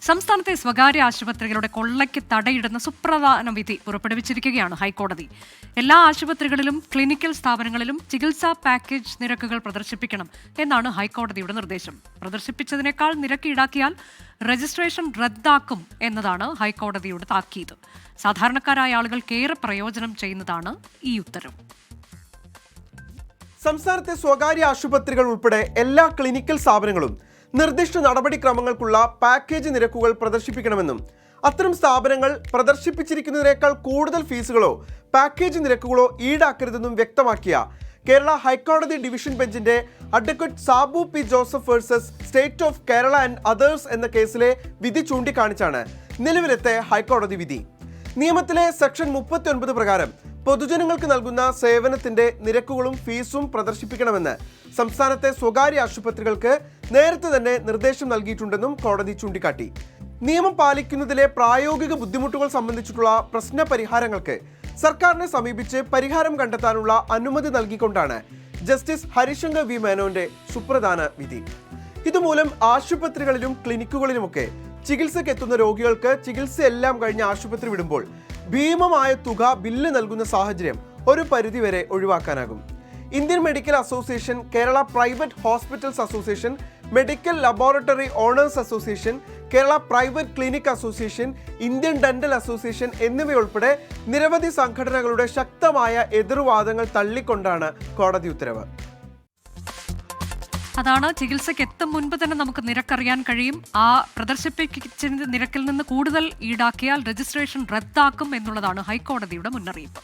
സംസ്ഥാനത്തെ സ്വകാര്യ ആശുപത്രികളുടെ കൊള്ളയ്ക്ക് തടയിടുന്ന സുപ്രധാന വിധി പുറപ്പെടുവിച്ചിരിക്കുകയാണ് ഹൈക്കോടതി. എല്ലാ ആശുപത്രികളിലും ക്ലിനിക്കൽ സ്ഥാപനങ്ങളിലും ചികിത്സാ പാക്കേജ് നിരക്കുകൾ പ്രദർശിപ്പിക്കണം എന്നാണ് ഹൈക്കോടതിയുടെ നിർദ്ദേശം. പ്രദർശിപ്പിച്ചതിനേക്കാൾ നിരക്ക് ഈടാക്കിയാൽ രജിസ്ട്രേഷൻ റദ്ദാക്കും എന്നതാണ് ഹൈക്കോടതിയുടെ താക്കീത്. സാധാരണക്കാരായ ആളുകൾക്കേറെ പ്രയോജനം ചെയ്യുന്നതാണ് ഈ ഉത്തരവ്. സംസ്ഥാനത്തെ സ്വകാര്യ ആശുപത്രികൾ ഉൾപ്പെടെ എല്ലാ ക്ലിനിക്കൽ സ്ഥാപനങ്ങളും നിർദ്ദിഷ്ട നടപടിക്രമങ്ങൾക്കുള്ള പാക്കേജ് നിരക്കുകൾ പ്രദർശിപ്പിക്കണമെന്നും അത്തരം സ്ഥാപനങ്ങൾ പ്രദർശിപ്പിച്ചിരിക്കുന്നതിനേക്കാൾ കൂടുതൽ ഫീസുകളോ പാക്കേജ് നിരക്കുകളോ ഈടാക്കരുതെന്നും വ്യക്തമാക്കിയ കേരള ഹൈക്കോടതി ഡിവിഷൻ ബെഞ്ചിന്റെ advocate Sabu P Joseph versus state of Kerala and others എന്ന കേസിലെ വിധി ചൂണ്ടിക്കാണിച്ചാണ് നിലവിലത്തെ ഹൈക്കോടതി വിധി. നിയമത്തിലെ സെക്ഷൻ 39 പ്രകാരം പൊതുജനങ്ങൾക്ക് നൽകുന്ന സേവനത്തിന്റെ നിരക്കുകളും ഫീസും പ്രദർശിപ്പിക്കണമെന്ന് സംസ്ഥാനത്തെ സ്വകാര്യ ആശുപത്രികൾക്ക് നേരത്തെ തന്നെ നിർദ്ദേശം നൽകിയിട്ടുണ്ടെന്നും കോടതി ചൂണ്ടിക്കാട്ടി. നിയമം പാലിക്കുന്നതിലെ പ്രായോഗിക ബുദ്ധിമുട്ടുകൾ സംബന്ധിച്ചിട്ടുള്ള പ്രശ്ന പരിഹാരങ്ങൾക്ക് സർക്കാരിനെ സമീപിച്ച് പരിഹാരം കണ്ടെത്താനുള്ള അനുമതി നൽകിക്കൊണ്ടാണ് ജസ്റ്റിസ് ഹരിശങ്കർ വി മേനോന്റെ സുപ്രധാന വിധി. ഇതുമൂലം ആശുപത്രികളിലും ക്ലിനിക്കുകളിലുമൊക്കെ ചികിത്സയ്ക്ക് എത്തുന്ന രോഗികൾക്ക് ചികിത്സയെല്ലാം കഴിഞ്ഞ് ആശുപത്രി വിടുമ്പോൾ ഭീമമായ തുക ബില്ല് നൽകുന്ന സാഹചര്യം ഒരു പരിധിവരെ ഒഴിവാക്കാനാകും. Indian medical association, Kerala private hospitals association, medical laboratory owners association, Kerala private clinic association, Indian dental association എന്നിവയുൾപ്പെടെ നിരവധി സംഘടനകളുടെ ശക്തമായ എതിർവാദങ്ങൾ തള്ളിക്കൊണ്ടാണ് കോടതി ഉത്തരവ്. അതാണ്, ചികിത്സയ്ക്ക് എത്തും മുൻപ് തന്നെ നമുക്ക് നിരക്കറിയാൻ കഴിയും. ആ പ്രദർശിപ്പിച്ച നിരക്കിൽ നിന്ന് കൂടുതൽ ഈടാക്കിയാൽ രജിസ്ട്രേഷൻ റദ്ദാക്കും എന്നുള്ളതാണ് ഹൈക്കോടതിയുടെ മുന്നറിയിപ്പ്.